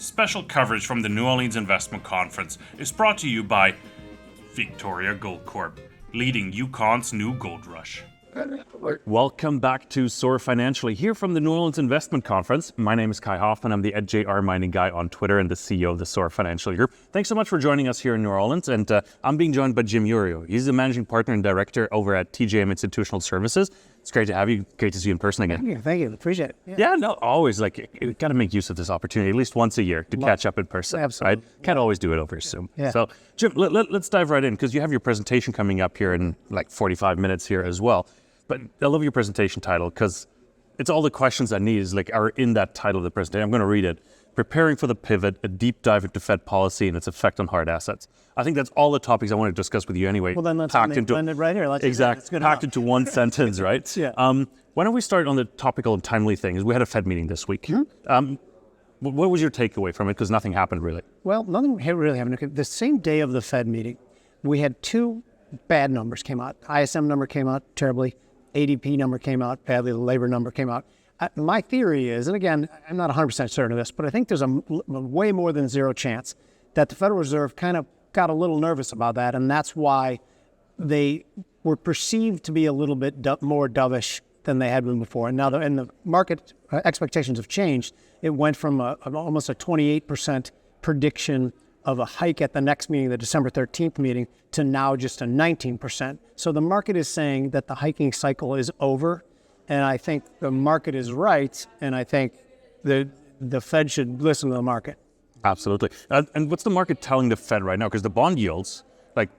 Special coverage from the New Orleans Investment Conference is brought to you by Victoria Gold Corp, leading Yukon's new gold rush. Welcome back to Soar Financially, here from the New Orleans Investment Conference. My name is Kai Hoffman. I'm the @JR Mining Guy on Twitter and the CEO of the Soar Financial Group. Thanks so much for joining us here in New Orleans. And I'm being joined by Jim Iuorio. He's the managing partner and director over at TJM Institutional Services. It's great to have you. Great to see you in person again. Thank you. Appreciate it. Yeah, no, always. You got to make use of this opportunity at least once a year to catch up in person. Absolutely. Right? Can't always do it over Zoom. Yeah. So, Jim, let's dive right in because you have your presentation coming up here in like 45 minutes here as well. But I love your presentation title because it's all the questions I need are in that title of the presentation. I'm going to read it. Preparing for the Pivot, a deep dive into Fed policy and its effect on hard assets. I think that's all the topics I want to discuss with you anyway. Well, then let's blend it right here. Exactly. Packed into one sentence, right? Yeah. Why don't we start on the topical and timely things? We had a Fed meeting this week. Mm-hmm. What was your takeaway from it? Because nothing happened really. Well, nothing really happened. The same day of the Fed meeting, we had two bad numbers came out. ISM number came out terribly. ADP number came out badly. The labor number came out. My theory is, and again, I'm not 100% certain of this, but I think there's a way more than zero chance that the Federal Reserve kind of got a little nervous about that, and that's why they were perceived to be a little bit more dovish than they had been before. And now the market expectations have changed. It went from almost a 28% prediction of a hike at the next meeting, the December 13th meeting, to now just a 19%. So the market is saying that the hiking cycle is over, and I think the market is right, and I think the Fed should listen to the market. Absolutely. And what's the market telling the Fed right now? Because the bond yields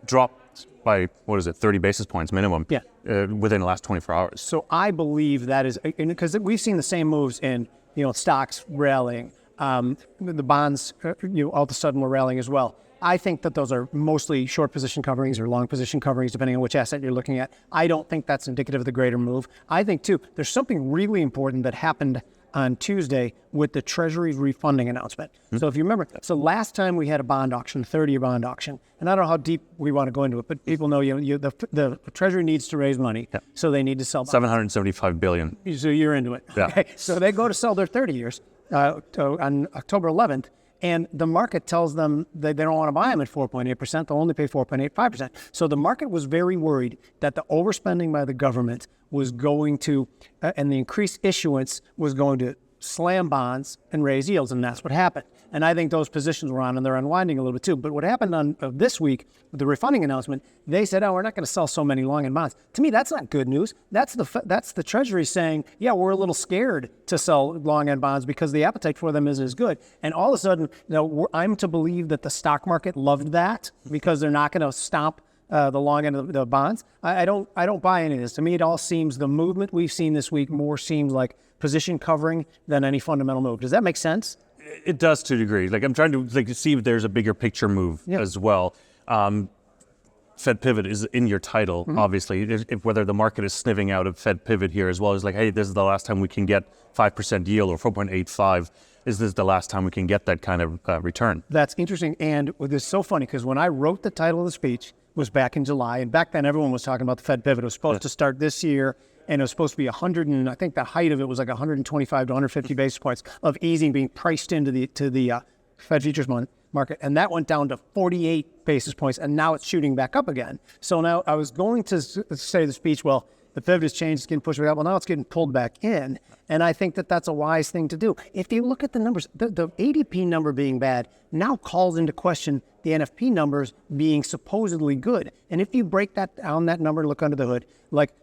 dropped by, 30 basis points minimum within the last 24 hours. So I believe that is, because we've seen the same moves in, stocks rallying. The bonds, all of a sudden were rallying as well. I think that those are mostly short position coverings or long position coverings, depending on which asset you're looking at. I don't think that's indicative of the greater move. I think, too, there's something really important that happened on Tuesday with the Treasury's refunding announcement. Mm-hmm. So if you remember, last time we had a bond auction, a 30-year bond auction, and I don't know how deep we want to go into it, but people know the Treasury needs to raise money, so they need to sell bonds. $775 billion. So you're into it. Yeah. Okay. So they go to sell their 30 years on October 11th, and the market tells them that they don't want to buy them at 4.8%. They'll only pay 4.85%. So the market was very worried that the overspending by the government was going to, and the increased issuance was going to slam bonds and raise yields, and that's what happened. And I think those positions were on, and they're unwinding a little bit too. But what happened on this week with the refunding announcement, they said, we're not going to sell so many long-end bonds. To me, that's not good news. That's the Treasury saying, we're a little scared to sell long-end bonds because the appetite for them isn't as good. And all of a sudden, I'm to believe that the stock market loved that because they're not going to stop the long end of the bonds. I don't buy any of this. To me, it all seems, the movement we've seen this week more seems like position covering than any fundamental move. Does that make sense? It does to a degree. I'm trying to see if there's a bigger picture move as well. Fed Pivot is in your title, obviously. If whether the market is sniffing out a Fed Pivot here as well, is hey, this is the last time we can get 5% yield or 4.85. Is this the last time we can get that kind of return? That's interesting. And it's so funny because when I wrote the title of the speech, it was back in July. And back then, everyone was talking about the Fed Pivot. It was supposed to start this year. And it was supposed to be 100, and I think the height of it was 125 to 150 basis points of easing being priced into the Fed futures market. And that went down to 48 basis points, and now it's shooting back up again. So now I was going to say the speech, the Fed has changed, it's getting pushed back up. Well, now it's getting pulled back in. And I think that that's a wise thing to do. If you look at the numbers, the ADP number being bad now calls into question the NFP numbers being supposedly good. And if you break that down, that number, look under the hood,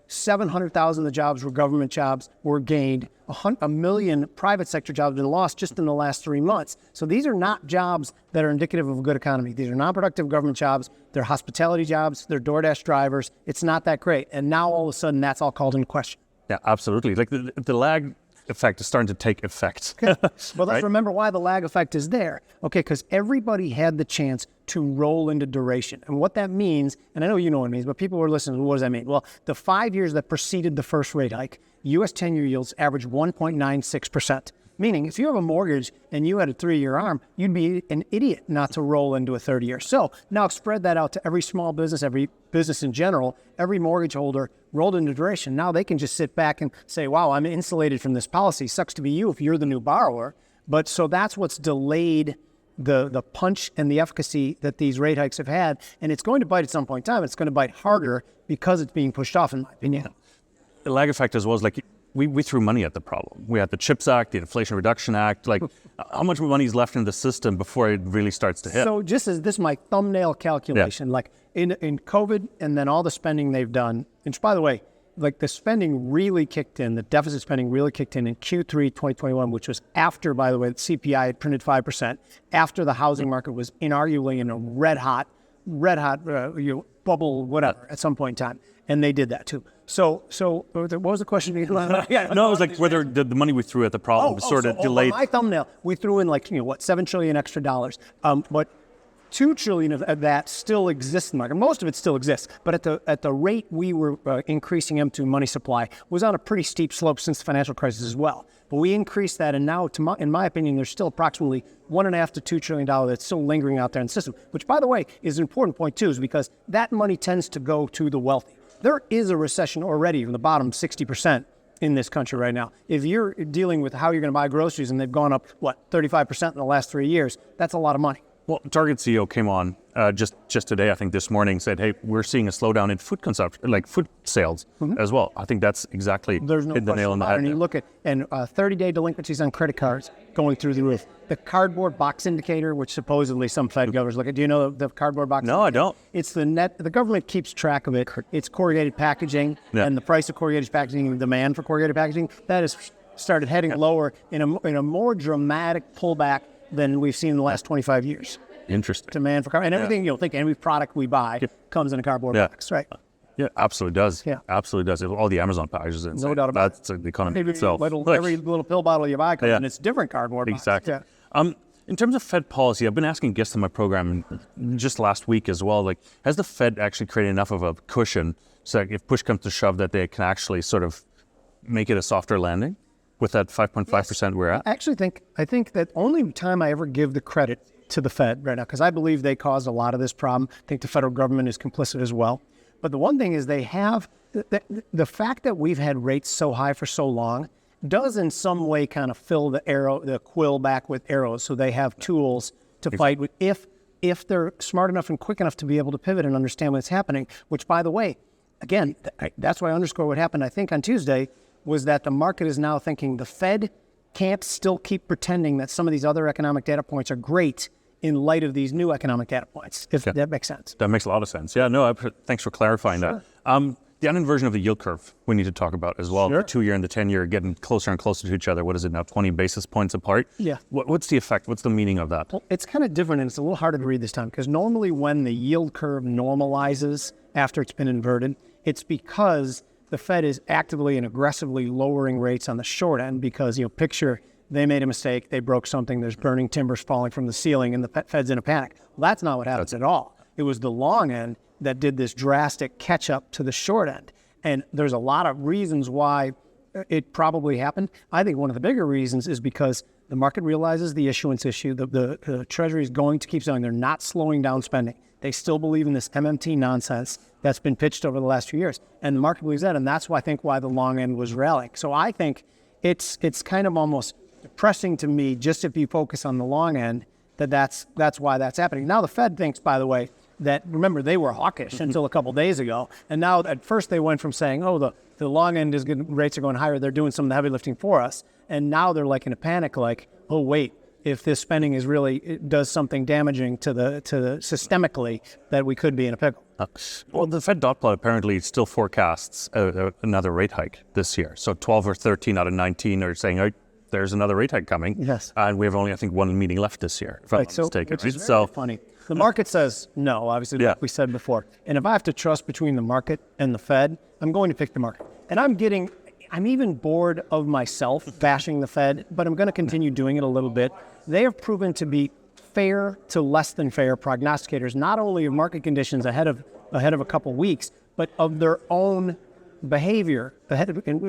700,000 of the jobs were government jobs were gained. 1 million private sector jobs have been lost just in the last 3 months. So these are not jobs that are indicative of a good economy. These are non-productive government jobs. They're hospitality jobs. They're DoorDash drivers. It's not that great. And now all of a sudden that's all called into question. Yeah, absolutely. The lag effect is starting to take effect. Okay. Well, let's right? remember why the lag effect is there. Okay, because everybody had the chance to roll into duration. And what that means, and I know you know what it means, but people who are listening, what does that mean? Well, the 5 years that preceded the first rate hike, U.S. 10-year yields averaged 1.96%. Meaning, if you have a mortgage and you had a 3-year arm, you'd be an idiot not to roll into a 30-year. So now spread that out to every small business, every business in general, every mortgage holder rolled into duration. Now they can just sit back and say, wow, I'm insulated from this policy. Sucks to be you if you're the new borrower. But so that's what's delayed the punch and the efficacy that these rate hikes have had. And it's going to bite at some point in time. It's going to bite harder because it's being pushed off, in my opinion. The lag effect as well is like, we threw money at the problem. We had the CHIPS Act, the Inflation Reduction Act. Like, how much money is left in the system before it really starts to hit? So just as this is my thumbnail calculation, like in COVID and then all the spending they've done, which by the way, like the spending really kicked in, the deficit spending really kicked in Q3 2021, which was after, by the way, the CPI had printed 5%, after the housing market was inarguably in a red hot bubble, whatever, at some point in time. And they did that too. So what was the question? No, it was like whether the money we threw at the problem was sort of delayed. My thumbnail, we threw in like, $7 trillion extra dollars. But $2 trillion of that still exists in the market. Most of it still exists, but at the rate we were increasing M2 money supply was on a pretty steep slope since the financial crisis as well. But we increased that, and now, in my opinion, there's still approximately $1.5 to $2 trillion that's still lingering out there in the system, which, by the way, is an important point too, is because that money tends to go to the wealthy. There is a recession already from the bottom 60% in this country right now. If you're dealing with how you're going to buy groceries and they've gone up, 35% in the last 3 years, that's a lot of money. Well, Target CEO came on just today, I think this morning, said, hey, we're seeing a slowdown in food consumption, like food sales as well. I think that's exactly hit the nail on the head. And you look at 30-day delinquencies on credit cards going through the roof. The cardboard box indicator, which supposedly some Fed governors look at. Do you know the cardboard box indicator? No, I don't. It's the government keeps track of it. It's corrugated packaging and the price of corrugated packaging and demand for corrugated packaging. That has started heading lower in a more dramatic pullback than we've seen in the last 25 years. Interesting. Demand for cardboard. And everything, think every product we buy comes in a cardboard box, right? Yeah, absolutely does. Yeah. Absolutely does. All the Amazon packages. No doubt about it. That's the economy Maybe itself. Every little pill bottle you buy comes in its different cardboard box. Exactly. Yeah. In terms of Fed policy, I've been asking guests on my program just last week as well, like, has the Fed actually created enough of a cushion so that if push comes to shove that they can actually sort of make it a softer landing with that 5.5% we're at? I think that only time I ever give the credit to the Fed right now, because I believe they caused a lot of this problem. I think the federal government is complicit as well. But the one thing is they have, the fact that we've had rates so high for so long does in some way kind of fill the quill back with arrows, so they have tools to fight with if they're smart enough and quick enough to be able to pivot and understand what's happening, which, by the way, again, that's why I underscore what happened, I think, on Tuesday, was that the market is now thinking the Fed can't still keep pretending that some of these other economic data points are great in light of these new economic data points, if that makes sense. That makes a lot of sense. Yeah, no, thanks for clarifying that. The uninversion of the yield curve we need to talk about as well. Sure. The 2-year and the 10-year getting closer and closer to each other. What is it now, 20 basis points apart? Yeah. What's the effect? What's the meaning of that? Well, it's kind of different, and it's a little harder to read this time, because normally when the yield curve normalizes after it's been inverted, it's because the Fed is actively and aggressively lowering rates on the short end because, picture they made a mistake, they broke something, there's burning timbers falling from the ceiling, and the Fed's in a panic. Well, that's not what happens at all. It was the long end that did this drastic catch-up to the short end. And there's a lot of reasons why it probably happened. I think one of the bigger reasons is because the market realizes the issuance issue. The Treasury is going to keep selling. They're not slowing down spending. They still believe in this MMT nonsense that's been pitched over the last few years. And the market believes that, and that's why I think why the long end was rallying. So I think it's kind of almost depressing to me, just if you focus on the long end, that's why that's happening. Now the Fed thinks, by the way, that, remember, they were hawkish until a couple days ago, and now at first they went from saying, the long end is good, rates are going higher, they're doing some of the heavy lifting for us, and now they're like in a panic, like, oh wait, if this spending is really, it does something damaging to the systemically, that we could be in a pickle. Well, the Fed dot plot apparently still forecasts another rate hike this year. So 12 or 13 out of 19 are saying, oh, there's another rate hike coming. Yes. And we have only, I think, one meeting left this year, if I'm not mistaken. Which is very funny. The market says no, obviously, like we said before. And if I have to trust between the market and the Fed, I'm going to pick the market. And I'm even bored of myself bashing the Fed, but I'm going to continue doing it a little bit. They have proven to be fair to less than fair prognosticators, not only of market conditions ahead of a couple weeks, but of their own behavior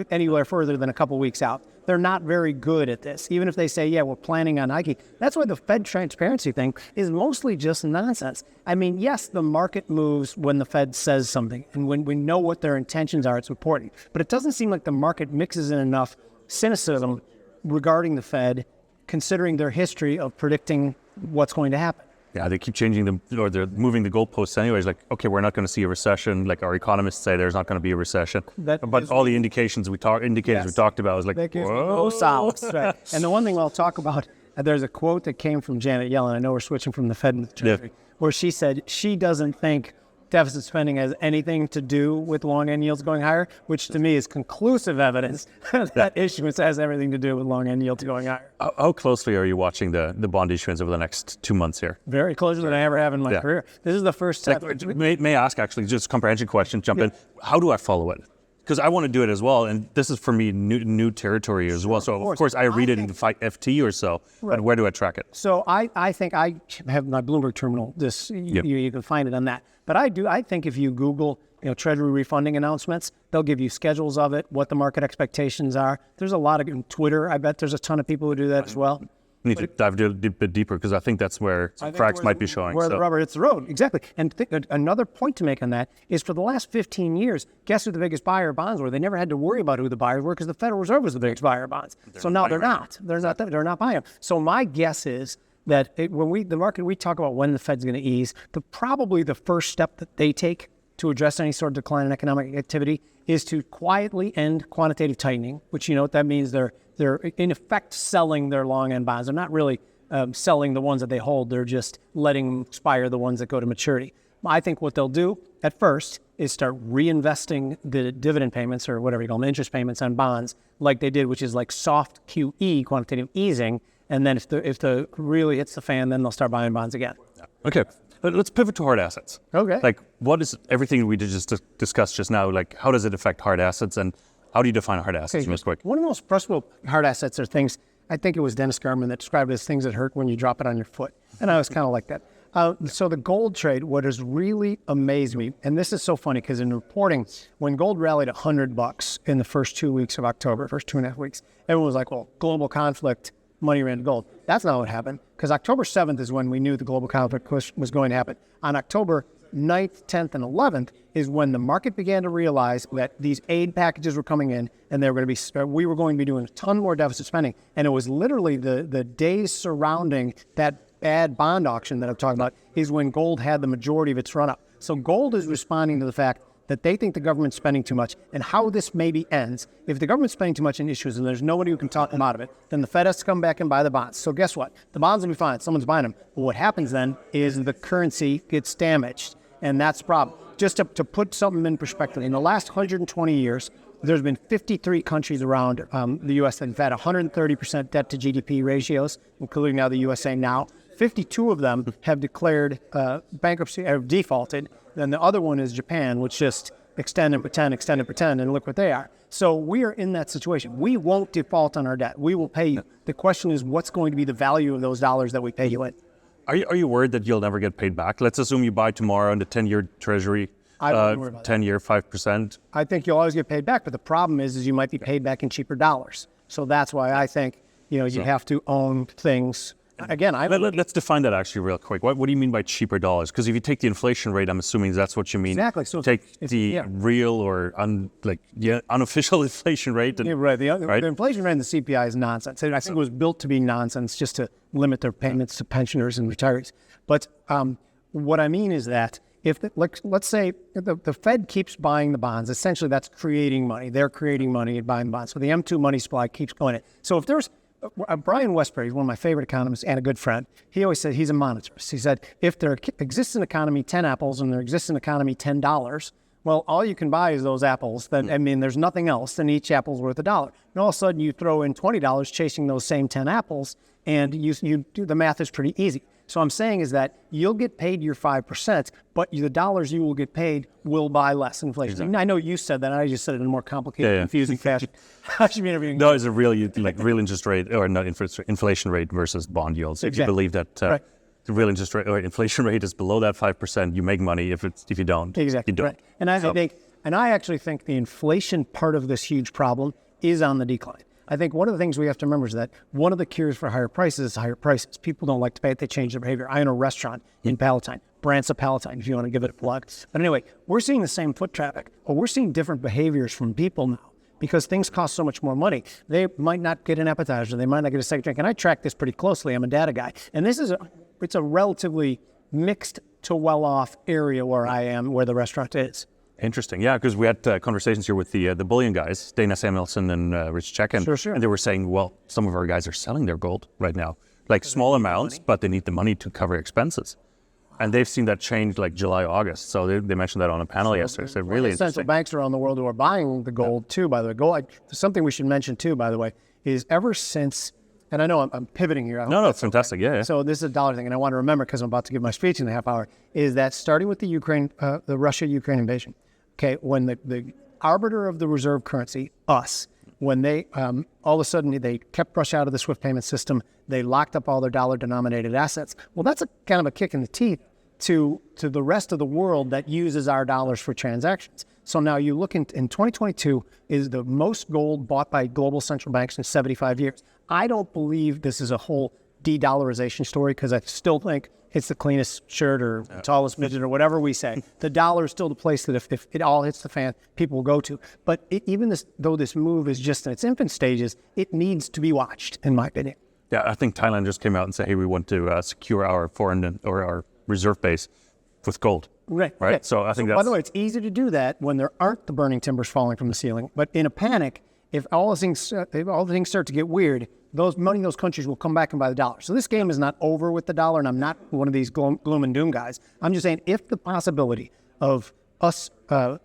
anywhere further than a couple weeks out. They're not very good at this. Even if they say, yeah, we're planning on hiking. That's why the Fed transparency thing is mostly just nonsense. I mean, yes, the market moves when the Fed says something, and when we know what their intentions are, it's important. But it doesn't seem like the market mixes in enough cynicism regarding the Fed considering their history of predicting what's going to happen. Yeah, they keep changing them, or they're moving the goalposts anyways. Like, okay, we're not going to see a recession. Like our economists say, there's not going to be a recession. But all the indicators we talked about was like, that gives whoa. no solace. Right. And the one thing I'll talk about, there's a quote that came from Janet Yellen. I know we're switching from the Fed and the Treasury, where she said she doesn't think deficit spending has anything to do with long end yields going higher, which to me is conclusive evidence that issuance has everything to do with long end yields going higher. How closely are you watching the bond issuance over the next 2 months here? Very closer than I ever have in my career. This is the first step. May I ask, actually, just a comprehension question, jump in. How do I follow it? Because I want to do it as well, and this is for me new territory as well. So of course I read it in the FT or so, but where do I track it? So I think I have my Bloomberg terminal. You can find it on that. But I think if you Google Treasury refunding announcements, they'll give you schedules of it, what the market expectations are. There's a lot of Twitter. I bet there's a ton of people who do that as well. I need to dive a bit deeper because I think that's where some cracks might be showing. Where the rubber hits the road, exactly. And another point to make on that is for the last 15 years, guess who the biggest buyer of bonds were? They never had to worry about who the buyers were because the Federal Reserve was the biggest buyer of bonds. So now they're not. They're not buying them. So my guess is that when we talk about when the Fed's going to ease, probably the first step that they take to address any sort of decline in economic activity is to quietly end quantitative tightening, which you know what that means. They're in effect selling their long end bonds. They're not really selling the ones that they hold. They're just letting them expire the ones that go to maturity. I think what they'll do at first is start reinvesting the dividend payments or whatever you call them, interest payments on bonds like they did, which is like soft QE, quantitative easing. And then if the really hits the fan, then they'll start buying bonds again. Okay. Let's pivot to hard assets. Okay. Like, what is everything we just discussed just now? Like, how does it affect hard assets, and how do you define hard assets? Real quick. One of the most expressive hard assets are things. I think it was Dennis Garman that described it as things that hurt when you drop it on your foot, and I was kind of like that. So the gold trade, what has really amazed me, and this is so funny because in reporting, when gold rallied $100 in the first 2 weeks of October, first 2.5 weeks, everyone was like, "Well, global conflict." Money ran to gold. That's not what happened, because October 7th is when we knew the global conflict was going to happen. On October 9th, 10th, and 11th is when the market began to realize that these aid packages were coming in, and we were going to be doing a ton more deficit spending. And it was literally the days surrounding that bad bond auction that I'm talking about is when gold had the majority of its run-up. So gold is responding to the fact that they think the government's spending too much, and how this maybe ends. If the government's spending too much in issues and there's nobody who can talk them out of it, then the Fed has to come back and buy the bonds. So guess what? The bonds will be fine. Someone's buying them. But what happens then is the currency gets damaged, and that's the problem. Just to put something in perspective, in the last 120 years, there's been 53 countries around the U.S. that have had 130% debt to GDP ratios, including now the USA now. 52 of them have declared bankruptcy or defaulted. Then the other one is Japan, which just extend and pretend, and look what they are. So we are in that situation. We won't default on our debt. We will pay you. The question is, what's going to be the value of those dollars that we pay you in? Are you worried that you'll never get paid back? Let's assume you buy tomorrow in the 10-year Treasury, I don't worry about 10-year, 5%. I think you'll always get paid back, but the problem is you might be paid back in cheaper dollars. So that's why I think you have to own things. Again, let's define that actually real quick. What do you mean by cheaper dollars? Because if you take the inflation rate, I'm assuming that's what you mean. Exactly. So take the real or unofficial inflation rate. The inflation rate and the CPI is nonsense. I think it was built to be nonsense just to limit their payments to pensioners and retirees. But what I mean is that if let's say the Fed keeps buying the bonds, essentially that's creating money. They're creating money and buying bonds. So the M2 money supply keeps going in. So if there's Brian Westbury, he's one of my favorite economists and a good friend. He always said he's a monetarist. He said, if there exists in economy 10 apples and there exists in economy $10, well, all you can buy is those apples. There's nothing else, then each apple's worth $1. And all of a sudden you throw in $20 chasing those same 10 apples, and you do the math is pretty easy. So I'm saying is that you'll get paid your 5%, but the dollars you will get paid will buy less inflation. Exactly. I know you said that, and I just said it in a more complicated, confusing fashion. I should be interviewing. No, it's a real interest rate or not inflation rate versus bond yields. If you believe that the real interest rate or inflation rate is below that 5%, you make money. If you don't, exactly. You don't. Right. And I actually think the inflation part of this huge problem is on the decline. I think one of the things we have to remember is that one of the cures for higher prices is higher prices. People don't like to pay it. They change their behavior. I own a restaurant in Palatine, Bransa Palatine, if you want to give it a plug. But anyway, we're seeing the same foot traffic, but we're seeing different behaviors from people now. because things cost so much more money. They might not get an appetizer. They might not get a second drink. And I track this pretty closely. I'm a data guy. And it's a relatively mixed to well-off area where I am, where the restaurant is. Interesting, yeah, because we had conversations here with the bullion guys, Dana Samuelson and Rich Check-in, Sure. and they were saying, well, some of our guys are selling their gold right now, like small amounts, but they need the money to cover expenses. And they've seen that change like July, August. So they mentioned that on a panel yesterday. So really Central banks around the world who are buying the gold too, by the way. Gold, something we should mention too, by the way, is ever since, and I know I'm pivoting here. No, it's fantastic, yeah. So this is a dollar thing, and I want to remember because I'm about to give my speech in a half hour, is that starting with the Russia-Ukraine invasion, okay, when the arbiter of the reserve currency, us, when they, all of a sudden, they kept Russia out of the SWIFT payment system, they locked up all their dollar-denominated assets. Well, that's a kind of a kick in the teeth to the rest of the world that uses our dollars for transactions. So now you look in 2022 is the most gold bought by global central banks in 75 years. I don't believe this is a whole de-dollarization story because I still think it's the cleanest shirt or tallest midget or whatever we say. The dollar is still the place that if it all hits the fan, people will go to. But though this move is just in its infant stages, it needs to be watched, in my opinion. Yeah, I think Thailand just came out and said, hey, we want to secure our foreign or our reserve base with gold. Right. Okay. So I think by the way, it's easy to do that when there aren't the burning timbers falling from the ceiling. But in a panic, if all the things start to get weird, those countries will come back and buy the dollar. So this game is not over with the dollar, and I'm not one of these gloom and doom guys. I'm just saying if the possibility of us a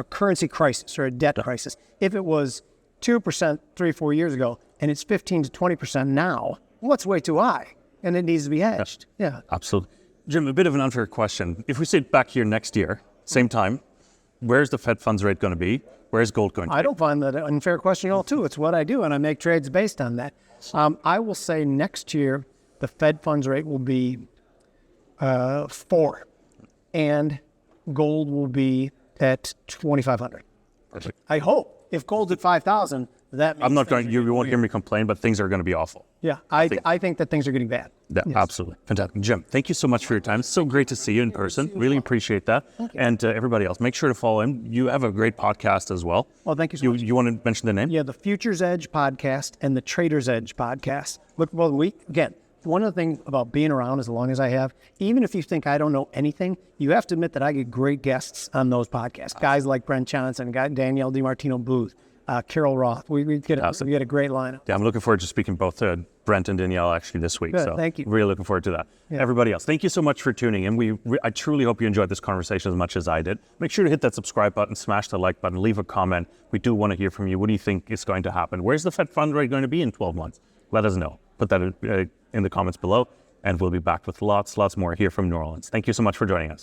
currency crisis or a debt crisis, if it was 2% 3-4 years ago and it's 15 to 20% now, well, it's way too high, and it needs to be hedged. Yeah. Absolutely. Jim, a bit of an unfair question. If we sit back here next year, same time, where's the Fed funds rate going to be? Where's gold going to be? I don't find that an unfair question at all, too. It's what I do, and I make trades based on that. I will say next year, the Fed funds rate will be 4, and gold will be at 2,500. Perfect. I hope. If gold's at 5,000, that means I'm not going. You won't hear me complain, but things are going to be awful. Yeah, I think that things are getting bad. Yeah, yes. Absolutely. Fantastic. Jim, thank you so much for your time. It's so great to see you in person. Really appreciate that. And everybody else, make sure to follow him. You have a great podcast as well. Well, thank you so much. You want to mention the name? Yeah, the Futures Edge podcast and the Trader's Edge podcast. Look, again, one of the things about being around as long as I have, even if you think I don't know anything, you have to admit that I get great guests on those podcasts. Guys like Brent Johnson, Danielle DiMartino Booth, Carol Roth. We get a great lineup. Yeah, I'm looking forward to speaking both to Brent and Danielle actually this week. Good, so thank you. Really looking forward to that. Yeah. Everybody else, thank you so much for tuning in. I truly hope you enjoyed this conversation as much as I did. Make sure to hit that subscribe button, smash the like button, leave a comment. We do want to hear from you. What do you think is going to happen? Where's the Fed fund rate going to be in 12 months? Let us know. Put that in the comments below, and we'll be back with lots more here from New Orleans. Thank you so much for joining us.